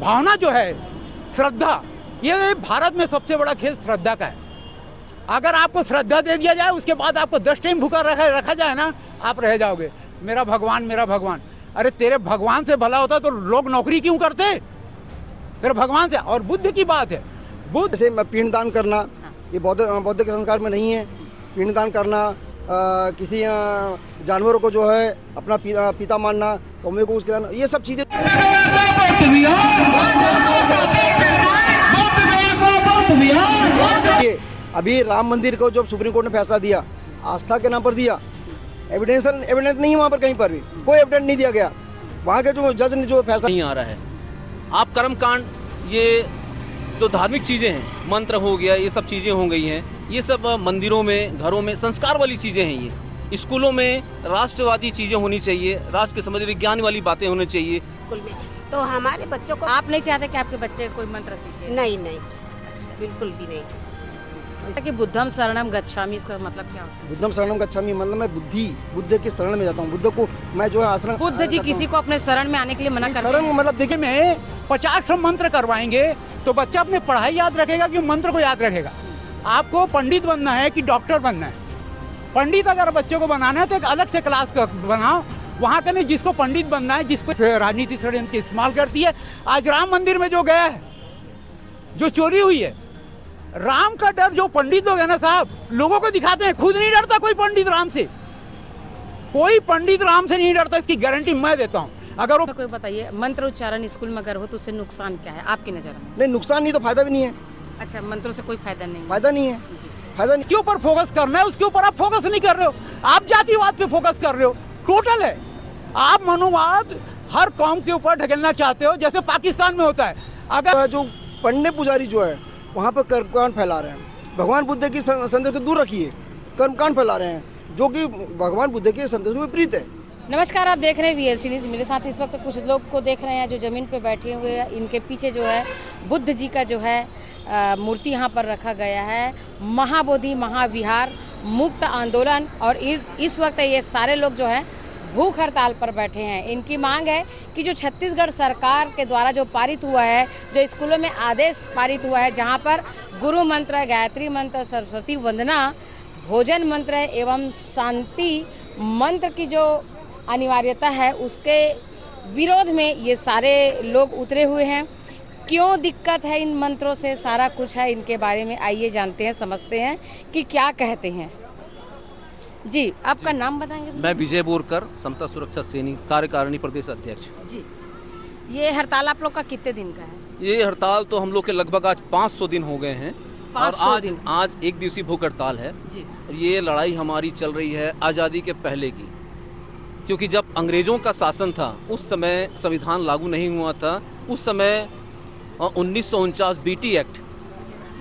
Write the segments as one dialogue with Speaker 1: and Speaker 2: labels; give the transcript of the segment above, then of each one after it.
Speaker 1: भावना जो है, श्रद्धा, ये भारत में सबसे बड़ा खेल श्रद्धा का है। अगर आपको श्रद्धा दे दिया जाए, उसके बाद आपको 10 टाइम भूखा रखा जाए ना, आप रह जाओगे। मेरा भगवान, मेरा भगवान। अरे तेरे भगवान से भला होता तो लोग नौकरी क्यों करते? तेरे भगवान से। और बुद्ध की बात है, बुद्ध
Speaker 2: जैसे पिंडदान करना, ये बौद्ध के संस्कार में नहीं है। पिंडदान करना, किसी जानवरों को जो है अपना पिता मानना, कौमे को उसके, ये सब चीज़ें। अभी राम मंदिर को जब सुप्रीम कोर्ट ने फैसला दिया, आस्था के नाम पर दिया, एविडेंस नहीं है वहाँ पर, कहीं पर भी कोई एविडेंस नहीं दिया गया। वहाँ के जो जज ने जो फैसला
Speaker 3: नहीं आ रहा है। आप कर्मकांड, ये जो धार्मिक चीज़ें हैं, मंत्र हो गया, ये सब चीज़ें हो गई हैं, ये सब मंदिरों में, घरों में संस्कार वाली चीज़ें हैं। ये स्कूलों में राष्ट्रवादी चीज़ें होनी चाहिए, राष्ट्र के संबंधी विज्ञान वाली बातें होनी चाहिए
Speaker 4: स्कूल में। तो हमारे बच्चों को,
Speaker 5: आप नहीं चाहते कि आपके बच्चे कोई मंत्र सीखे?
Speaker 4: नहीं नहीं, बिल्कुल भी नहीं।
Speaker 5: जैसा कि बुद्धम शरणम गच्छामि, इसका मतलब क्या होता है?
Speaker 2: बुद्धम शरणम गच्छामि मतलब मैं बुद्ध के शरण में जाता हूँ। बुद्ध को मैं जो है आश्रम।
Speaker 5: बुद्ध जी किसी को अपने शरण में आने के लिए मना करते हैं?
Speaker 2: शरण मतलब देखिए,
Speaker 1: में 50 मंत्र करवाएंगे तो बच्चा अपने पढ़ाई याद रखेगा कि मंत्र को याद रखेगा? आपको पंडित बनना है कि डॉक्टर बनना है? पंडित अगर बच्चों को बनाना है तो एक अलग से क्लास बनाओ, वहाँ का नहीं। जिसको पंडित बनना है, जिसको राजनीति षड्यंत्र इस्तेमाल करती है। आज राम मंदिर में जो गया है, जो चोरी हुई है, राम का डर जो पंडित लोग है ना साहब, लोगों को दिखाते हैं, खुद नहीं डरता कोई पंडित राम से। कोई पंडित राम से नहीं डरता, इसकी गारंटी मैं देता हूँ। अगर वो
Speaker 5: कोई बताइए, मंत्र उच्चारण स्कूल में अगर हो तो उससे नुकसान क्या है आपकी नज़र में?
Speaker 2: नहीं, नुकसान नहीं तो फायदा भी नहीं है।
Speaker 5: अच्छा, मंत्रों से कोई फायदा नहीं?
Speaker 2: फायदा नहीं है, फायदा नहीं।
Speaker 1: के ऊपर फोकस करना है, उसके ऊपर आप फोकस नहीं कर रहे हो। आप जातिवाद पे फोकस कर रहे हो, टोटल है। आप मनुवाद हर कौम के ऊपर ढकेलना चाहते हो, जैसे पाकिस्तान में होता है। अगर
Speaker 2: जो पंडित पुजारी जो है वहाँ पर कर्मकांड फैला रहे हैं, भगवान बुद्ध की संदेश को दूर रखिए, कर्मकांड फैला रहे हैं जो कि भगवान बुद्ध के संदेश में विपरीत है।
Speaker 5: नमस्कार, आप देख रहे हैं VLC न्यूज़। मेरे साथ इस वक्त कुछ लोग को देख रहे हैं जो ज़मीन पे बैठे हुए हैं। इनके पीछे जो है बुद्ध जी का जो है मूर्ति यहाँ पर रखा गया है। महाबोधि महाविहार मुक्त आंदोलन, और इस वक्त ये सारे लोग जो हैं भूख हड़ताल पर बैठे हैं। इनकी मांग है कि जो छत्तीसगढ़ सरकार के द्वारा जो पारित हुआ है, जो स्कूलों में आदेश पारित हुआ है, जहां पर गुरु मंत्र, गायत्री मंत्र, सरस्वती वंदना, भोजन मंत्र एवं शांति मंत्र की जो अनिवार्यता है, उसके विरोध में ये सारे लोग उतरे हुए हैं। क्यों दिक्कत है इन मंत्रों से, सारा कुछ है इनके बारे में। आइए जानते हैं, समझते हैं कि क्या कहते हैं। जी, आपका नाम बताएंगे?
Speaker 3: मैं विजय बोरकर, समता सुरक्षा सैनिक, कार्यकारिणी प्रदेश अध्यक्ष।
Speaker 5: जी, ये हड़ताल आप लोग का कितने दिन का है?
Speaker 3: ये हड़ताल तो हम लोग के लगभग आज 500 दिन हो गए हैं, और आज एक दिवसीय भूख हड़ताल है
Speaker 5: जी।
Speaker 3: ये लड़ाई हमारी चल रही है आज़ादी के पहले की, क्योंकि जब अंग्रेज़ों का शासन था उस समय संविधान लागू नहीं हुआ था। उस समय 1949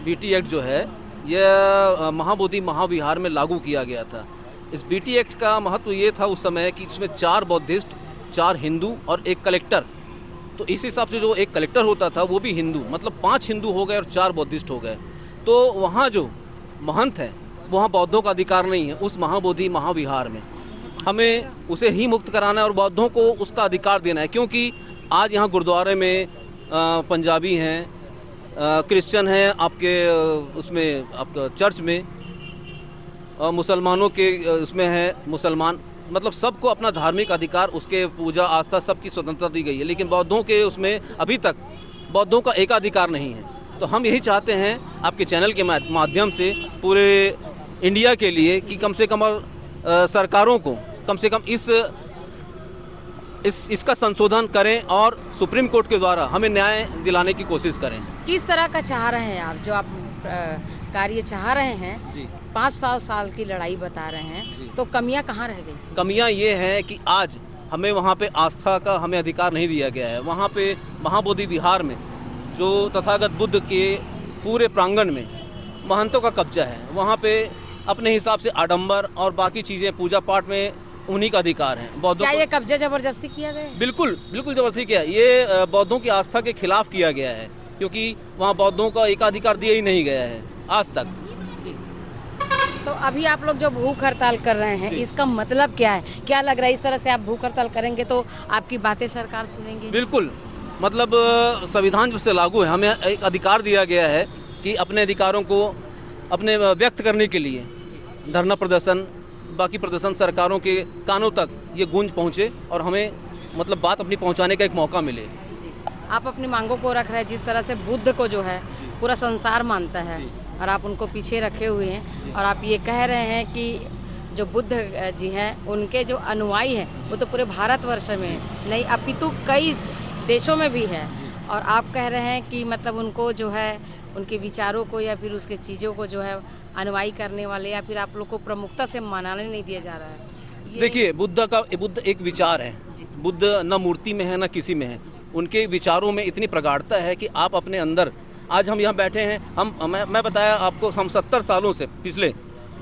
Speaker 3: बीटी एक्ट जो है यह महाबोधि महाविहार में लागू किया गया था। इस बीटी एक्ट का महत्व ये था उस समय कि इसमें 4 बौद्धिस्ट, 4 हिंदू और 1 कलेक्टर। तो इस हिसाब से जो एक कलेक्टर होता था वो भी हिंदू, मतलब 5 हिंदू हो गए और 4 बौद्धिस्ट हो गए। तो वहाँ जो महंत है, वहाँ बौद्धों का अधिकार नहीं है। उस महाबोधि महाविहार में हमें उसे ही मुक्त कराना है और बौद्धों को उसका अधिकार देना है, क्योंकि आज यहाँ गुरुद्वारे में पंजाबी हैं, क्रिश्चियन हैं, आपके उसमें आपका चर्च में मुसलमानों के उसमें है मुसलमान, मतलब सबको अपना धार्मिक अधिकार, उसके पूजा आस्था सबकी स्वतंत्रता दी गई है। लेकिन बौद्धों के उसमें अभी तक बौद्धों का एकाधिकार नहीं है। तो हम यही चाहते हैं आपके चैनल के माध्यम से पूरे इंडिया के लिए कि कम से कम सरकारों को कम से कम इसका संशोधन करें और सुप्रीम कोर्ट के द्वारा हमें न्याय दिलाने की कोशिश करें।
Speaker 5: किस तरह का चाह रहे हैं आप, जो आप कार्य चाह रहे हैं
Speaker 3: जी।
Speaker 5: 500 साल की लड़ाई बता रहे हैं, तो कमियां कहाँ रह गई?
Speaker 3: कमियां ये है कि आज हमें वहाँ पे आस्था का हमें अधिकार नहीं दिया गया है। वहाँ पे महाबोधि विहार में जो तथागत बुद्ध के पूरे प्रांगण में महंतों का कब्जा है। वहाँ पे अपने हिसाब से आडंबर और बाकी चीज़ें पूजा पाठ में उन्हीं का अधिकार है। बौद्धों
Speaker 5: क्या ये कब्जा जबरदस्ती किया गया है?
Speaker 3: बिल्कुल जबरदस्ती किया। ये बौद्धों की आस्था के खिलाफ किया गया है, क्योंकि वहाँ बौद्धों का एकाधिकार दिया ही नहीं गया है आज तक।
Speaker 5: जी। तो अभी आप लोग जो भूख हड़ताल कर रहे हैं, इसका मतलब क्या है? क्या लग रहा है इस तरह से आप भूख हड़ताल करेंगे तो आपकी बातें सरकार सुनेंगी?
Speaker 3: बिल्कुल, मतलब संविधान जब से लागू है हमें एक अधिकार दिया गया है कि अपने अधिकारों को अपने व्यक्त करने के लिए धरना प्रदर्शन, बाकी प्रदर्शन सरकारों के कानों तक ये गूंज पहुँचे और हमें मतलब बात अपनी पहुँचाने का एक मौका मिले।
Speaker 5: आप अपनी मांगों को रख रहे हैं, जिस तरह से बुद्ध को जो है पूरा संसार मानता है और आप उनको पीछे रखे हुए हैं और आप ये कह रहे हैं कि जो बुद्ध जी हैं उनके जो अनुयायी हैं वो तो पूरे भारतवर्ष में नहीं अपितु कई देशों में भी है, और आप कह रहे हैं कि मतलब उनको जो है उनके विचारों को या फिर उसके चीज़ों को जो है अनुयायी करने वाले या फिर आप लोग को प्रमुखता से मनाने नहीं दिया जा रहा है।
Speaker 3: देखिए बुद्ध एक विचार है, बुद्ध न मूर्ति में है न किसी में है, उनके विचारों में इतनी प्रगाढ़ता है कि आप अपने अंदर, आज हम यहाँ बैठे हैं, मैं बताया आपको, हम 70 सालों से पिछले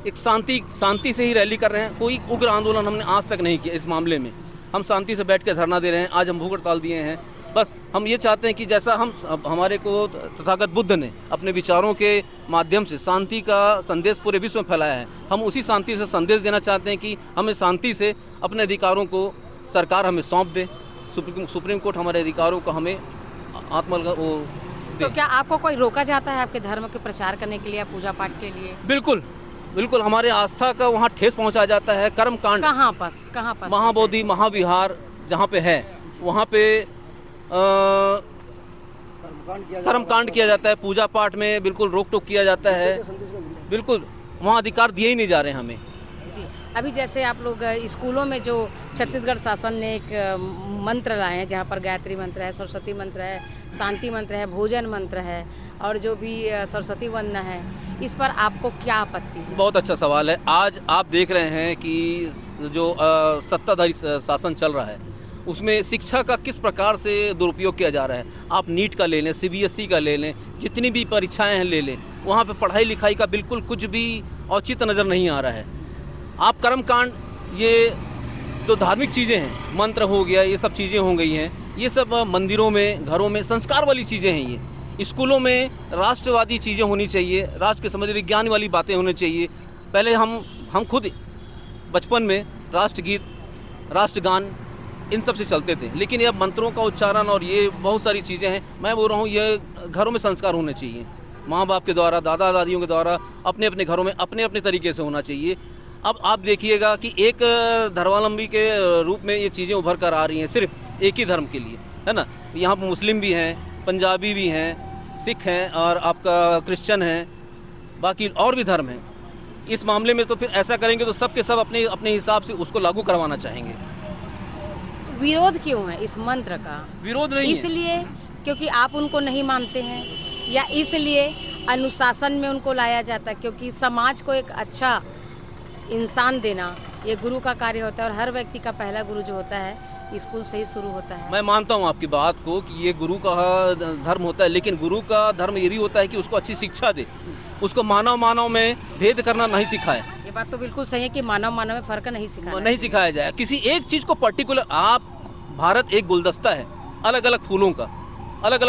Speaker 3: एक शांति से ही रैली कर रहे हैं, कोई उग्र आंदोलन हमने आज तक नहीं किया। इस मामले में हम शांति से बैठ के धरना दे रहे हैं, आज हम भूख हड़ताल दिए हैं। बस हम ये चाहते हैं कि जैसा हमारे को तथागत बुद्ध ने अपने विचारों के माध्यम से शांति का संदेश पूरे विश्व में फैलाया है, हम उसी शांति से संदेश देना चाहते हैं कि हमें शांति से अपने अधिकारों को सरकार हमें सौंप दे, सुप्रीम कोर्ट हमारे अधिकारों को हमें वो दे।
Speaker 5: तो क्या आपको कोई रोका जाता है आपके धर्म के प्रचार करने के लिए या पूजा पाठ के लिए?
Speaker 3: बिल्कुल हमारे आस्था का वहाँ ठेस पहुँचाया जाता है। कर्मकांड
Speaker 5: कहाँ पर?
Speaker 3: महाबोधि महाविहार जहाँ पे है वहाँ पे कर्मकांड किया जाता है, पूजा पाठ में बिल्कुल रोक टोक किया जाता है, बिल्कुल वहाँ अधिकार दिए ही नहीं जा रहे हमें।
Speaker 5: जी, अभी जैसे आप लोग स्कूलों में जो छत्तीसगढ़ शासन ने एक मंत्र लाए हैं, जहाँ पर गायत्री मंत्र है, सरस्वती मंत्र है, शांति मंत्र है, भोजन मंत्र है और जो भी सरस्वती वंदना है, इस पर आपको क्या आपत्ति है?
Speaker 3: बहुत अच्छा सवाल है। आज आप देख रहे हैं कि जो सत्ताधारी शासन चल रहा है उसमें शिक्षा का किस प्रकार से दुरुपयोग किया जा रहा है। आप नीट का ले लें, CBSE का ले लें, जितनी भी परीक्षाएं हैं ले लें, वहाँ पे पढ़ाई लिखाई का बिल्कुल कुछ भी औचित्य नज़र नहीं आ रहा है। आप कर्मकांड, ये जो धार्मिक चीज़ें हैं, मंत्र हो गया, ये सब चीज़ें हो गई हैं, ये सब मंदिरों में, घरों में संस्कार वाली चीज़ें हैं। ये स्कूलों में राष्ट्रवादी चीज़ें होनी चाहिए, राष्ट्र के संबंधी विज्ञान वाली बातें होनी चाहिए। पहले हम खुद बचपन में राष्ट्रगीत, राष्ट्रगान इन सब से चलते थे, लेकिन ये मंत्रों का उच्चारण और ये बहुत सारी चीज़ें हैं। मैं बोल रहा हूँ ये घरों में संस्कार होने चाहिए, माँ बाप के द्वारा, दादा दादियों के द्वारा, अपने अपने घरों में अपने अपने तरीके से होना चाहिए। अब आप देखिएगा कि एक धर्मावलंबी के रूप में ये चीज़ें उभर कर आ रही हैं, सिर्फ एक ही धर्म के लिए, है ना। यहाँ पर मुस्लिम भी हैं, पंजाबी भी हैं, सिख हैं और आपका क्रिश्चियन हैं, बाकी और भी धर्म हैं। इस मामले में तो फिर ऐसा करेंगे तो सब के सब अपने अपने हिसाब से उसको लागू करवाना चाहेंगे।
Speaker 5: विरोध क्यों है इस मंत्र का?
Speaker 3: विरोध नहीं
Speaker 5: इसलिए क्योंकि आप उनको नहीं मानते हैं, या इसलिए अनुशासन में उनको लाया जाता है? क्योंकि समाज को एक अच्छा इंसान देना ये गुरु का कार्य होता है, और हर व्यक्ति का पहला गुरु जो होता है स्कूल से ही शुरू होता है।
Speaker 3: मैं मानता हूँ आपकी बात को कि ये गुरु का धर्म होता है, लेकिन गुरु का धर्म ये भी होता है कि उसको अच्छी शिक्षा दे, उसको मानव में भेद करना नहीं सिखाए।
Speaker 5: ये बात तो बिल्कुल सही है कि मानव में फर्क नहीं
Speaker 3: सिखाया जाए किसी एक चीज़ को पर्टिकुलर। आप भारत एक गुलदस्ता है, अलग अलग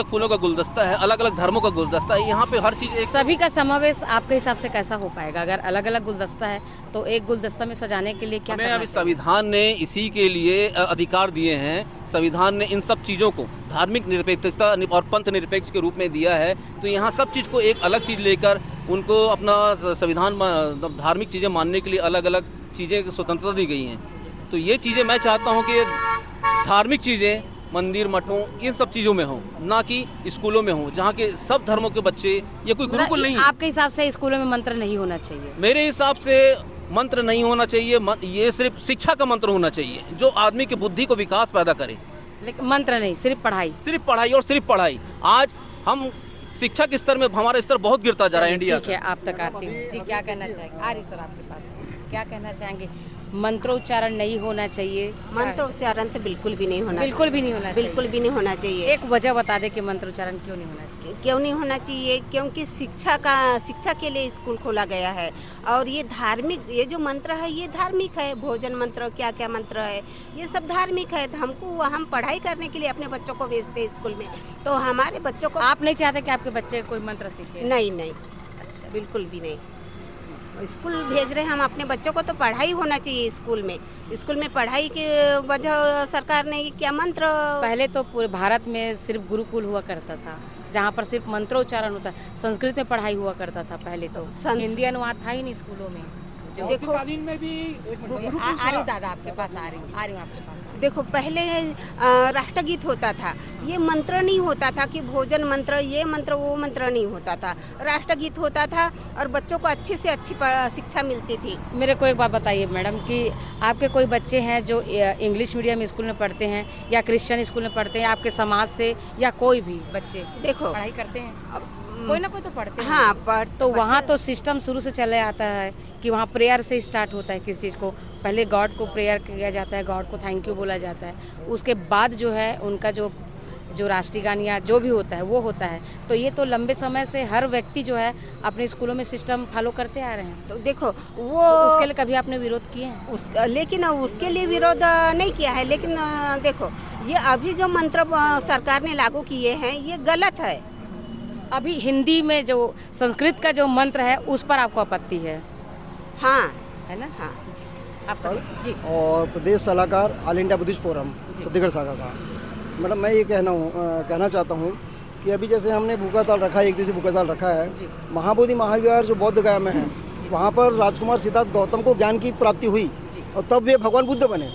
Speaker 3: फूलों का गुलदस्ता है, अलग अलग धर्मों का गुलदस्ता है। यहाँ पे हर चीज़ एक,
Speaker 5: सभी का समावेश आपके हिसाब से कैसा हो पाएगा? अगर अलग अलग गुलदस्ता है तो एक गुलदस्ता में सजाने के लिए क्या करना चाहिए?
Speaker 3: संविधान ने इसी के लिए अधिकार दिए हैं। संविधान ने इन सब चीज़ों को धार्मिक निरपेक्षता और पंथ निरपेक्ष के रूप में दिया है। तो यहाँ सब चीज़ को एक अलग चीज़ लेकर उनको अपना संविधान धार्मिक चीज़ें मानने के लिए अलग अलग चीज़ें स्वतंत्रता दी गई हैं। तो ये चीज़ें मैं चाहता हूँ कि धार्मिक चीज़ें मंदिर मठों इन सब चीज़ों में हों, ना कि स्कूलों में हों, जहाँ के सब धर्मों के बच्चे, ये कोई गुरुकुल नहीं है।
Speaker 5: आपके हिसाब से स्कूलों में मंत्र नहीं होना चाहिए?
Speaker 3: मेरे हिसाब से मंत्र नहीं होना चाहिए, ये सिर्फ शिक्षा का मंत्र होना चाहिए जो आदमी की बुद्धि को विकास पैदा करे।
Speaker 5: लेकिन मंत्र नहीं, सिर्फ
Speaker 3: पढ़ाई। आज हम शिक्षा के स्तर में हमारा स्तर बहुत गिरता जा रहा है इंडिया।
Speaker 5: ठीक है, आप तक आती हूँ जी, क्या कहना चाहेंगे? आ रही सर आपके पास, क्या कहना चाहेंगे? मंत्रोच्चारण नहीं होना चाहिए?
Speaker 4: मंत्रोच्चारण तो बिल्कुल भी नहीं होना चाहिए।
Speaker 5: एक वजह बता दे कि मंत्रोच्चारण क्यों नहीं होना चाहिए?
Speaker 4: क्यों नहीं होना चाहिए? क्योंकि शिक्षा के लिए स्कूल खोला गया है, और ये धार्मिक, ये जो मंत्र है ये धार्मिक है। भोजन मंत्र, क्या क्या मंत्र है, ये सब धार्मिक है। तो हम पढ़ाई करने के लिए अपने बच्चों को भेजते हैं स्कूल में, तो हमारे बच्चों को।
Speaker 5: आप नहीं चाहते कि आपके बच्चे कोई मंत्र सीखे?
Speaker 4: नहीं, अच्छा, बिल्कुल भी नहीं। स्कूल भेज रहे हैं हम अपने बच्चों को, तो पढ़ाई होना चाहिए स्कूल में पढ़ाई की वजह सरकार ने क्या मंत्र।
Speaker 5: पहले तो पूरे भारत में सिर्फ गुरुकुल हुआ करता था, जहाँ पर सिर्फ मंत्रोच्चारण होता, संस्कृत में पढ़ाई हुआ करता था पहले तो, हिंदी अनुवाद था ही नहीं स्कूलों में।
Speaker 4: देखो
Speaker 1: में भी
Speaker 5: आ रही दादा आपके पास, आ रही हूँ आपके पास।
Speaker 4: देखो पहले राष्ट्रगीत होता था, ये मंत्र नहीं होता था कि भोजन मंत्र, ये मंत्र वो मंत्र नहीं होता था, राष्ट्रगीत होता था और बच्चों को अच्छी से अच्छी शिक्षा मिलती थी।
Speaker 5: मेरे को एक बात बताइए मैडम कि आपके कोई बच्चे हैं जो इंग्लिश मीडियम स्कूल में पढ़ते हैं या क्रिश्चियन स्कूल में पढ़ते हैं, आपके समाज से या कोई भी बच्चे
Speaker 4: देखो
Speaker 5: पढ़ाई करते हैं? कोई ना कोई तो पढ़ते हैं।
Speaker 4: हाँ,
Speaker 5: तो वहाँ तो सिस्टम शुरू से चले आता है कि वहाँ प्रेयर से स्टार्ट होता है। किस चीज़ को पहले गॉड को प्रेयर किया जाता है, गॉड को थैंक यू बोला जाता है, उसके बाद जो है उनका जो राष्ट्रीय गान या जो भी होता है वो होता है। तो ये तो लंबे समय से हर व्यक्ति जो है अपने स्कूलों में सिस्टम फॉलो करते आ रहे हैं।
Speaker 4: तो देखो वो
Speaker 5: तो उसके लिए कभी आपने विरोध किए हैं?
Speaker 4: लेकिन उसके लिए विरोध नहीं किया है, लेकिन देखो ये अभी जो मंत्र सरकार ने लागू किए हैं ये गलत है।
Speaker 5: अभी हिंदी में जो संस्कृत का जो मंत्र है उस पर आपको आपत्ति है?
Speaker 4: हाँ
Speaker 5: है ना?
Speaker 4: हाँ
Speaker 5: जी आपका जी।
Speaker 2: और प्रदेश सलाहकार all India Buddhist forum Chhattisgarh शाखा का मैडम, मैं ये कहना चाहता हूँ कि अभी जैसे हमने भूखा ताल रखा है, एक दिवसीय भूखा ताल रखा है, महाबोधि महाविहार जो बौद्ध गया में है, वहाँ पर राजकुमार सिद्धार्थ गौतम को ज्ञान की प्राप्ति हुई और तब वे भगवान बुद्ध बने।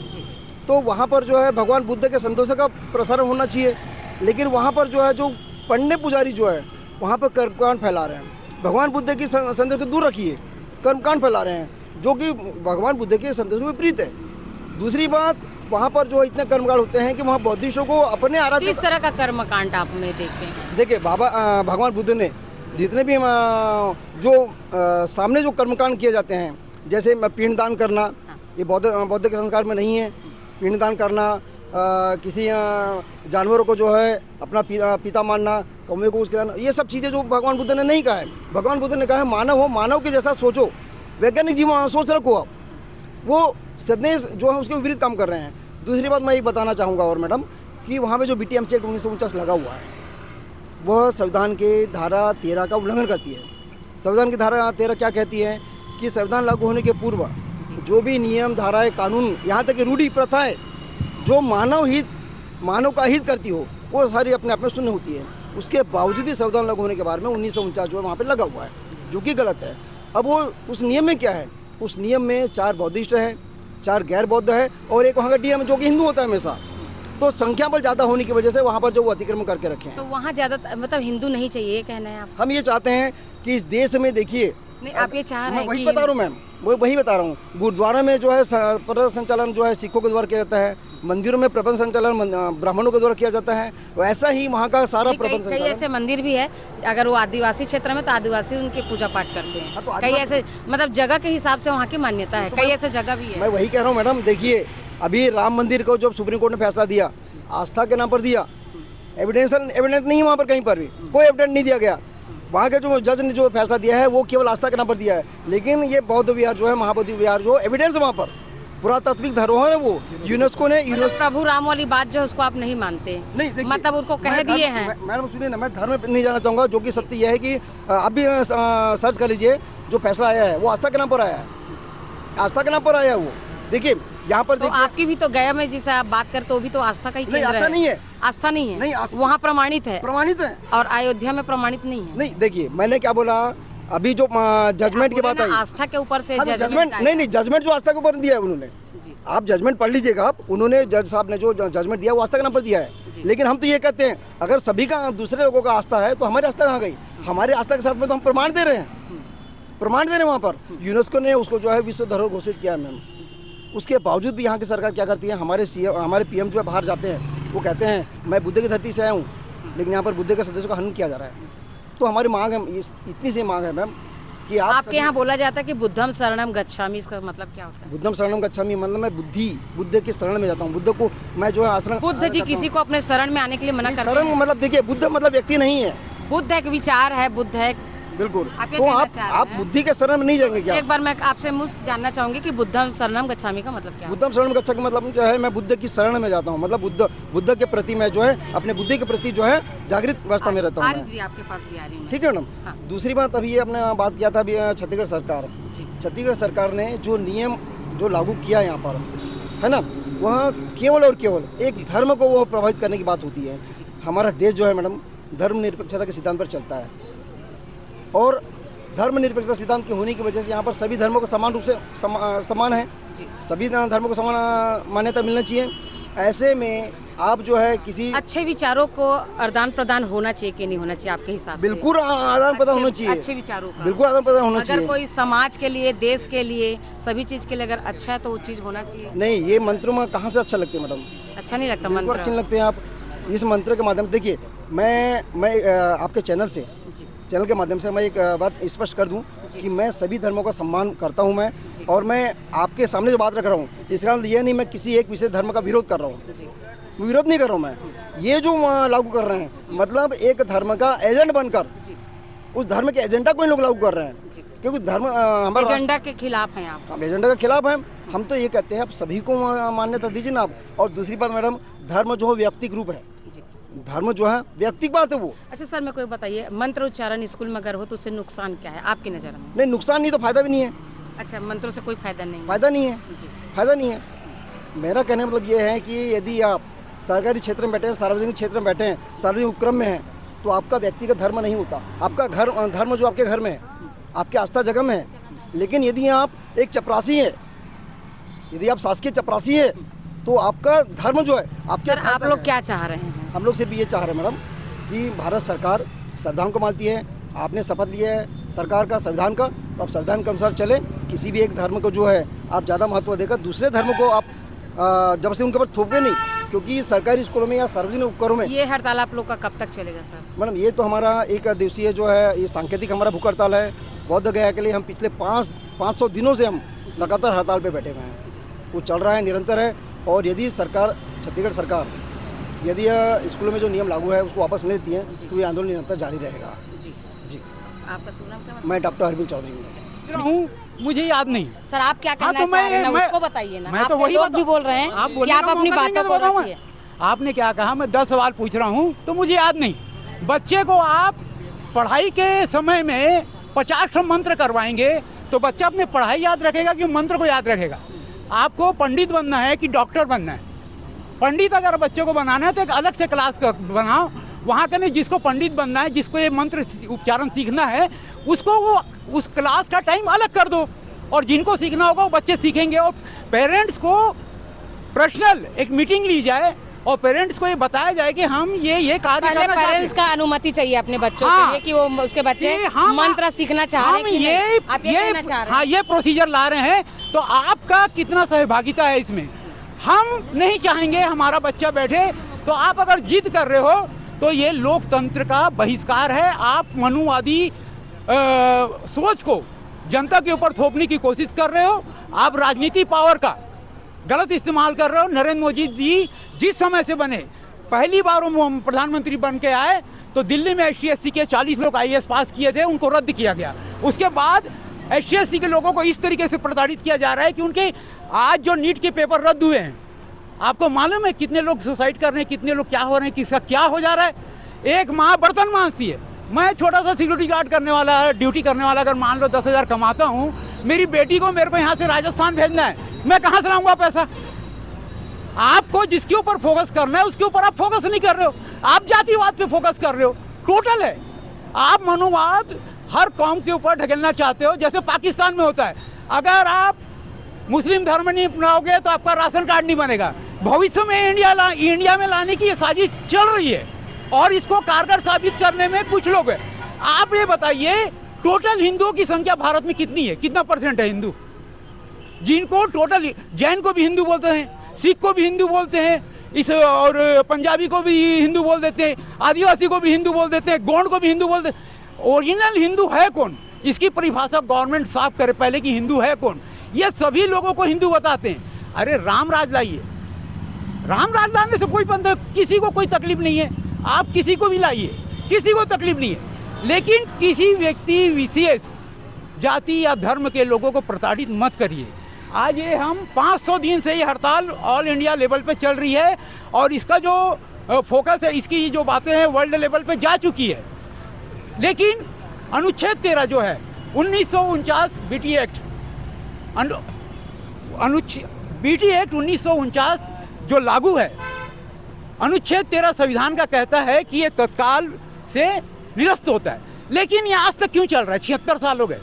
Speaker 2: तो वहाँ पर जो है भगवान बुद्ध के संदेशों का प्रसारण होना चाहिए, लेकिन वहाँ पर जो है जो पंडित पुजारी जो है वहाँ पर कर्मकांड फैला रहे हैं। भगवान बुद्ध की संदेश को दूर रखिए, कर्मकांड फैला रहे हैं जो कि भगवान बुद्ध के संदेश को विपरीत है। दूसरी बात, वहाँ पर जो इतने कर्मकांड होते हैं कि वहाँ बौद्धिस्टों को अपने आराध्य
Speaker 5: किस तरह का कर्मकांड आपने देखे हैं?
Speaker 2: देखिए भगवान बुद्ध ने जितने भी सामने जो कर्मकांड किए जाते हैं, जैसे पिंडदान करना, ये बौद्ध के संस्कार में नहीं है। पिंडदान करना, किसी जानवरों को जो है अपना पिता मानना, कौवे को उसके, ये सब चीज़ें जो भगवान बुद्ध ने नहीं कहा है। भगवान बुद्ध ने कहा है मानव हो, मानव के जैसा सोचो, वैज्ञानिक जीवन सोच रखो आप। वो संदेश जो है उसके विपरीत काम कर रहे हैं। दूसरी बात मैं ये बताना चाहूँगा और मैडम कि वहाँ पे जो BTMC एक्ट 1949 लगा हुआ है वह संविधान के धारा 13 का उल्लंघन करती है। संविधान की धारा 13 क्या कहती है कि संविधान लागू होने के पूर्व जो भी नियम, धाराएं, कानून, यहाँ तक कि रूढ़ी प्रथाएं जो मानव का हित करती हो वो सारी अपने आप में शून्य होती है। उसके बावजूद भी संविधान लागू होने के बाद में 1949 जो है वहाँ पे लगा हुआ है, जो कि गलत है। अब वो उस नियम में क्या है, उस नियम में 4 बौद्धिस्ट हैं, 4 गैर बौद्ध है और एक वहाँ का DM जो कि हिंदू होता है हमेशा। तो संख्या बल ज़्यादा होने की वजह से वहाँ पर जो वो अतिक्रमण करके रखे हैं।
Speaker 5: तो वहाँ ज़्यादा मतलब हिंदू नहीं चाहिए, ये कहना है आप?
Speaker 2: हम ये चाहते हैं कि इस देश में देखिए,
Speaker 5: नहीं आप ये चाह रहे हैं?
Speaker 2: वही बता रहा हूँ मैम, वही बता रहा हूँ। गुरुद्वारा में जो है प्रबंध संचालन जो है सिखों के द्वारा किया जाता है, मंदिरों में प्रबंध संचालन ब्राह्मणों के द्वारा किया जाता है, वैसा ही वहाँ का सारा प्रबंध संचालन।
Speaker 5: कई ऐसे मंदिर भी है, अगर वो आदिवासी क्षेत्र में तो आदिवासी उनके पूजा पाठ करते हैं।
Speaker 2: तो
Speaker 5: कई ऐसे मतलब जगह के हिसाब से वहाँ की मान्यता है, कई ऐसे जगह भी है।
Speaker 2: मैं वही कह रहा हूँ मैडम, देखिए अभी राम मंदिर को जब सुप्रीम कोर्ट ने फैसला दिया, आस्था के नाम पर दिया, एविडेंस नहीं है वहाँ पर, कहीं पर भी कोई एविडेंस नहीं दिया गया। वहाँ के जो जज ने जो फैसला दिया है वो केवल आस्था के नाम पर दिया है, लेकिन ये बौद्ध विहार जो है, महाबोधि विहार जो एविडेंस है वहाँ पर, पुरातात्विक धरोहर है वो, यूनेस्को ने
Speaker 5: प्रभु राम वाली बात जो उसको आप नहीं मानते?
Speaker 2: नहीं,
Speaker 5: मतलब उसको कह दिए हैं।
Speaker 2: मैडम सुनिए ना, मैं धर्म में नहीं जाना चाहूँगा, जो कि सत्य यह है कि आप भी सर्च कर लीजिए, जो फैसला आया है वो आस्था के नाम पर आया है, आस्था के नाम पर आया है वो। देखिए यहाँ पर
Speaker 5: तो आपकी भी तो गया में जिसे आप बात करते हो भी तो आस्था का ही केंद्र है।
Speaker 2: आस्था नहीं है,
Speaker 5: आस्था नहीं है,
Speaker 2: नहीं
Speaker 5: वहाँ प्रमाणित है,
Speaker 2: प्रमाणित है,
Speaker 5: और अयोध्या में प्रमाणित नहीं है।
Speaker 2: नहीं देखिए मैंने क्या बोला, अभी जो जजमेंट की बात आई,
Speaker 5: आस्था के ऊपर से
Speaker 2: जजमेंट नहीं, जजमेंट जो आस्था के ऊपर दिया है उन्होंने, आप जजमेंट पढ़ लीजिएगा आप, उन्होंने जज साहब ने जो जजमेंट दिया वो आस्था के नाम पर दिया है। लेकिन हम तो ये कहते हैं अगर सभी का दूसरे लोगों का आस्था है तो हमारी आस्था कहाँ गई? हमारे आस्था के साथ में तो हम प्रमाण दे रहे हैं, वहाँ पर यूनेस्को ने उसको जो है विश्व धरोहर घोषित किया है मैम। उसके बावजूद भी यहाँ की सरकार क्या करती है, हमारे PM जो है बाहर जाते हैं, वो कहते हैं मैं बुद्ध की धरती से आया हूँ, लेकिन यहाँ पर बुद्ध के संदेशों का हनन किया जा रहा है। तो हमारी मांग है, इतनी सी मांग है मैम कि
Speaker 5: आपके यहाँ बोला जाता है कि बुद्धम शरणम गच्छामि, इसका मतलब क्या होता है?
Speaker 2: बुद्धम शरणम गच्छामि मतलब मैं बुद्ध के शरण में जाता हूँ, बुद्ध को मैं जो है आश्रम।
Speaker 5: बुद्ध जी किसी को अपने शरण में आने के लिए मना करते हैं?
Speaker 2: शरण मतलब देखिए, बुद्ध मतलब व्यक्ति नहीं है,
Speaker 5: बुद्ध एक विचार है, बुद्ध है
Speaker 2: बिल्कुल।
Speaker 5: आप ये
Speaker 2: तो
Speaker 5: कहना
Speaker 2: आप
Speaker 5: चाह रहे
Speaker 2: आप
Speaker 5: हैं?
Speaker 2: बुद्धि के शरण में नहीं जाएंगे क्या?
Speaker 5: एक बार मैं आपसे मुझसे जानना चाहूंगी कि बुद्धं शरणं गच्छामि का मतलब क्या है?
Speaker 2: बुद्धम शरण का मतलब जो है मैं बुद्ध की शरण में जाता हूँ, मतलब बुद्ध के प्रति मैं जो है अपने बुद्धि के प्रति जो है जागृत अवस्था में रहता हूँ मैं।
Speaker 5: जी, आपके पास भी आ रही हूँ मैं।
Speaker 2: ठीक है मैडम।
Speaker 5: हाँ।
Speaker 2: दूसरी बात, अभी ये आपने बात किया था अभी छत्तीसगढ़ सरकार,
Speaker 5: जी।
Speaker 2: छत्तीसगढ़ सरकार ने जो नियम जो लागू किया यहाँ पर, है ना, वह केवल और केवल एक धर्म को वो प्रभावित करने की बात होती है। हमारा देश जो है मैडम धर्मनिरपेक्षता के सिद्धांत पर चलता है, और धर्मनिरपेक्षता सिद्धांत के होने की वजह से यहाँ पर सभी धर्मों को समान रूप से समान है, सभी धर्मों को समान मान्यता मिलना चाहिए। ऐसे में आप जो है किसी
Speaker 5: अच्छे विचारों को आदान प्रदान होना चाहिए कि नहीं होना चाहिए आपके हिसाब से?
Speaker 2: बिल्कुल आदान प्रदान होना चाहिए,
Speaker 5: अच्छे विचारों का
Speaker 2: बिल्कुल आदान प्रदान होना
Speaker 5: अगर
Speaker 2: चाहिए।
Speaker 5: कोई समाज के लिए, देश के लिए, सभी चीज के लिए अगर अच्छा है तो वो चीज होना चाहिए।
Speaker 2: नहीं, ये मंत्रों में कहाँ से अच्छा लगते हैं मैडम?
Speaker 5: अच्छा नहीं लगता
Speaker 2: बिल्कुल अच्छे
Speaker 5: मंत्र?
Speaker 2: लगते हैं। आप इस मंत्र के माध्यम से देखिए, मैं आपके चैनल के माध्यम से मैं एक बात स्पष्ट कर दूं कि मैं सभी धर्मों का सम्मान करता हूं मैं, और मैं आपके सामने जो बात रख रहा हूं इसका ये नहीं मैं किसी एक विशेष धर्म का विरोध कर रहा हूं, विरोध नहीं कर रहा हूं मैं। ये जो लागू कर रहे हैं मतलब एक धर्म का एजेंट बनकर उस धर्म के एजेंडा को इन लोग लागू कर रहे हैं, क्योंकि धर्म हमारा
Speaker 5: एजेंडा के खिलाफ हैं आप?
Speaker 2: हम एजेंडा के खिलाफ हैं। हम तो ये कहते हैं आप सभी को मान्यता दीजिए ना आप। और दूसरी बात मैडम, धर्म जो है व्यक्तिगत रूप है, धर्म जो है व्यक्तिगत बात है वो।
Speaker 5: अच्छा सर, मेरे को बताइए, मंत्र उच्चारण स्कूल में अगर हो तो उससे नुकसान क्या है आपकी नज़र में?
Speaker 2: नहीं, नुकसान नहीं तो फायदा भी नहीं है।
Speaker 5: अच्छा, मंत्रों से कोई फायदा नहीं है?
Speaker 2: फायदा नहीं है, फायदा नहीं है। मेरा कहने का मतलब ये है कि यदि आप सरकारी क्षेत्र में बैठे हैं, सार्वजनिक क्षेत्र में बैठे हैं, सार्वजनिक उपक्रम में हैं, तो आपका व्यक्तिगत धर्म नहीं होता, आपका धर्म जो आपके घर में है, आपके आस्था जगह में है। लेकिन यदि आप एक चपरासी हैं, यदि आप शासकीय चपरासी है, तो आपका धर्म जो है आपके
Speaker 5: सर, आप लोग क्या चाह रहे हैं?
Speaker 2: हम लोग सिर्फ ये चाह रहे हैं मैडम कि भारत सरकार संविधान को मानती है, आपने शपथ लिया है सरकार का, संविधान का, तो आप संविधान के अनुसार चले। किसी भी एक धर्म को जो है आप ज़्यादा महत्व देकर दूसरे धर्म को आप जबरदस्ती उनके ऊपर थोपे नहीं, क्योंकि सरकारी स्कूलों में या सार्वजनिक उपकरणों में।
Speaker 5: ये हड़ताल आप लोग का कब तक चलेगा सर?
Speaker 2: मैडम ये तो हमारा एक दिवसीय जो है ये सांकेतिक हमारा भूख हड़ताल है। बौद्ध गया के लिए हम पिछले 500 दिनों से हम लगातार हड़ताल पे बैठे हुए हैं, वो चल रहा है, निरंतर है। और यदि सरकार, छत्तीसगढ़ सरकार यदि स्कूलों में जो नियम लागू है उसको वापस नहीं लेती है तो ये आंदोलन निरंतर जारी रहेगा। जी।
Speaker 5: आपका शुभ नाम क्या है?
Speaker 2: मैं डॉक्टर अरविंद चौधरी
Speaker 1: हूँ, मुझे याद नहीं।
Speaker 5: सर, आप क्या कहना
Speaker 1: तो
Speaker 5: चाह रहे हैं
Speaker 1: मैं
Speaker 5: उसको बताइए ना।
Speaker 1: मैं तो
Speaker 5: आपके
Speaker 1: वही
Speaker 5: लोग भी बोल रहे हैं
Speaker 1: आप
Speaker 5: कि आप अपनी बातों को रखिए।
Speaker 1: आपने क्या कहा? मैं 10 सवाल पूछ रहा हूँ तो मुझे याद नहीं। बच्चे को आप पढ़ाई के समय में 50 मंत्र करवाएंगे तो बच्चा अपने पढ़ाई याद रखेगा कि मंत्र को याद रखेगा? आपको पंडित बनना है कि डॉक्टर बनना है? पंडित अगर बच्चे को बनाना है तो एक अलग से क्लास बनाओ, वहाँ का नहीं, जिसको पंडित बनना है, जिसको ये मंत्र उच्चारण सीखना है, उसको वो उस क्लास का टाइम अलग कर दो, और जिनको सीखना होगा वो बच्चे सीखेंगे। और पेरेंट्स को पर्सनल एक मीटिंग ली जाए और पेरेंट्स को ये बताया जाए कि हम ये कार्य करना चाहते हैं।
Speaker 5: पेरेंट्स का अनुमति चाहिए अपने बच्चों के लिए कि वो उसके बच्चे मंत्र सीखना चाह रहे हैं कि नहीं? आप ये कहना चाह रहे हैं?
Speaker 1: हाँ, ये प्रोसीजर ला रहे हैं, तो आपका कितना सहभागिता है इसमें? हम नहीं चाहेंगे हमारा बच्चा बैठे, तो आप अगर जिद कर रहे हो तो ये लोकतंत्र का बहिष्कार है। आप मनुवादी सोच को जनता के ऊपर थोपने की कोशिश कर रहे हो। आप राजनीति पावर का गलत इस्तेमाल कर रहे हो। नरेंद्र मोदी जी जिस समय से बने, पहली बार वो प्रधानमंत्री बन के आए तो दिल्ली में SC/SC के 40 लोग IAS पास किए थे, उनको रद्द किया गया। उसके बाद SC/SC के लोगों को इस तरीके से प्रताड़ित किया जा रहा है कि उनके आज जो नीट के पेपर रद्द हुए हैं, आपको मालूम है कितने लोग सुसाइड कर रहे हैं, कितने लोग क्या हो रहे हैं, किसका क्या हो जा रहा है? एक माँ बर्तन मांजती है। मैं छोटा सा सिक्योरिटी गार्ड करने वाला, ड्यूटी करने वाला, अगर मान लो 10,000 कमाता हूँ, मेरी बेटी को मेरे को यहाँ से राजस्थान भेजना है, मैं कहाँ से लाऊंगा पैसा? आपको जिसके ऊपर फोकस करना है उसके ऊपर आप फोकस नहीं कर रहे हो, आप जातिवाद पे फोकस कर रहे हो। टोटल है, आप मनुवाद हर कौम के ऊपर ढकेलना चाहते हो, जैसे पाकिस्तान में होता है। अगर आप मुस्लिम धर्म नहीं अपनाओगे तो आपका राशन कार्ड नहीं बनेगा। भविष्य में इंडिया में लाने की ये साजिश चल रही है और इसको कारगर साबित करने में कुछ लोग हैं। आप ये बताइए, टोटल हिंदुओं की संख्या भारत में कितनी है? कितना % है हिंदू? जिनको टोटल, जैन को भी हिंदू बोलते हैं, सिख को भी हिंदू बोलते हैं, इस और पंजाबी को भी हिंदू बोल देते हैं, आदिवासी को भी हिंदू बोल देते हैं, गोंड को भी हिंदू बोलते हैं। ओरिजिनल हिंदू है कौन? इसकी परिभाषा गवर्नमेंट साफ करे पहले कि हिंदू है कौन। ये सभी लोगों को हिंदू बताते हैं। अरे राम राज लाइए, राम राज लाने से कोई बंदा, किसी को कोई तकलीफ नहीं है। आप किसी को भी लाइए, किसी को तकलीफ नहीं है। लेकिन किसी व्यक्ति विशेष जाति या धर्म के लोगों को प्रताड़ित मत करिए। आज ये हम 500 दिन से ये हड़ताल ऑल इंडिया लेवल पे चल रही है और इसका जो फोकस है, इसकी जो बातें हैं वर्ल्ड लेवल पे जा चुकी है। लेकिन अनुच्छेद 13 जो है 1949 बीटी एक्ट, बीटी एक्ट 1949 जो लागू है, अनुच्छेद 13 संविधान का कहता है कि ये तत्काल से निरस्त होता है। लेकिन ये आज तक क्यों चल रहा है? 76 साल हो गए,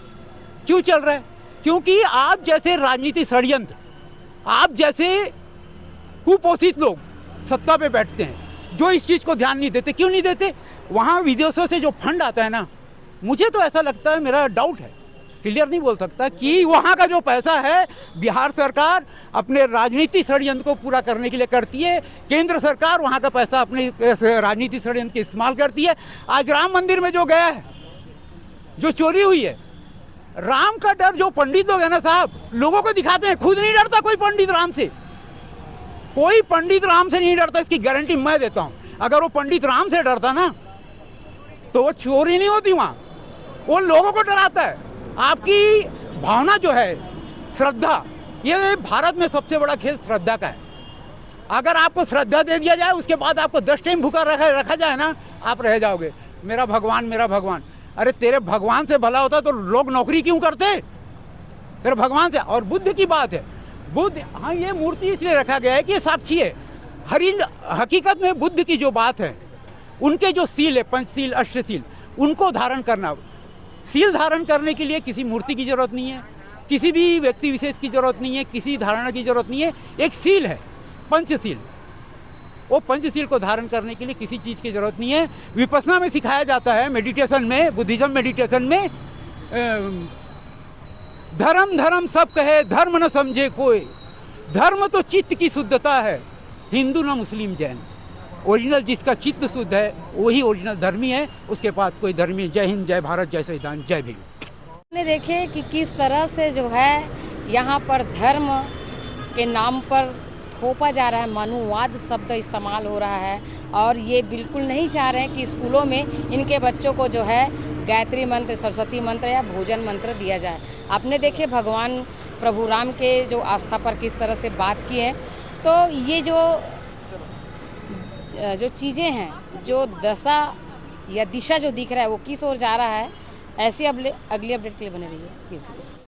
Speaker 1: क्यों चल रहा है? क्योंकि आप जैसे राजनीतिक षड्यंत्र, आप जैसे कुपोषित लोग सत्ता पे बैठते हैं जो इस चीज़ को ध्यान नहीं देते। क्यों नहीं देते? वहाँ विदेशों से जो फंड आता है ना, मुझे तो ऐसा लगता है, मेरा डाउट है, क्लियर नहीं बोल सकता, कि वहाँ का जो पैसा है बिहार सरकार अपने राजनीतिक षड्यंत्र को पूरा करने के लिए करती है, केंद्र सरकार वहाँ का पैसा अपने राजनीतिक षड्यंत्र के इस्तेमाल करती है। आज राम मंदिर में जो गया है, जो चोरी हुई है, राम का डर जो पंडित लोग है ना साहब, लोगों को दिखाते हैं, खुद नहीं डरता कोई पंडित राम से, कोई पंडित राम से नहीं डरता, इसकी गारंटी मैं देता हूँ। अगर वो पंडित राम से डरता ना तो वो चोरी नहीं होती वहाँ, वो लोगों को डराता है। आपकी भावना जो है, श्रद्धा, ये भारत में सबसे बड़ा खेल श्रद्धा का है। अगर आपको श्रद्धा दे दिया जाए, उसके बाद आपको 10 टाइम भूखा रखा जाए ना, आप रह जाओगे, मेरा भगवान मेरा भगवान। अरे तेरे भगवान से भला होता तो लोग नौकरी क्यों करते? तेरे भगवान से। और बुद्ध की बात है, बुद्ध, हाँ ये मूर्ति इसलिए रखा गया है कि ये साक्षी है। हकीकत में बुद्ध की जो बात है, उनके जो सील है, पंचशील अष्टशील, उनको धारण करना, सील धारण करने के लिए किसी मूर्ति की जरूरत नहीं है, किसी भी व्यक्ति विशेष की जरूरत नहीं है, किसी धारणा की जरूरत नहीं है। एक सील है पंचशील, वो पंचशील को धारण करने के लिए किसी चीज़ की जरूरत नहीं है। विपश्यना में सिखाया जाता है, मेडिटेशन में, बुद्धिज्म मेडिटेशन में, धर्म धर्म सब कहे धर्म न समझे कोई, धर्म तो चित्त की शुद्धता है, हिंदू न मुस्लिम जैन। ओरिजिनल जिसका चित्त शुद्ध है वही ओरिजिनल धर्मी है, उसके पास कोई धर्मी। जय हिंद, जय भारत, जय संविधान, जय भीम।
Speaker 5: ने देखे कि किस तरह से जो है यहाँ पर धर्म के नाम पर थोपा जा रहा है, मनुवाद शब्द इस्तेमाल हो रहा है, और ये बिल्कुल नहीं चाह रहे हैं कि स्कूलों में इनके बच्चों को जो है गायत्री मंत्र, सरस्वती मंत्र या भोजन मंत्र दिया जाए। आपने देखे भगवान प्रभु राम के जो आस्था पर किस तरह से बात की है। तो ये जो चीज़ें हैं, जो दशा या दिशा जो दिख रहा है वो किस ओर जा रहा है, ऐसी अगली अपडेट के लिए बने रहिए।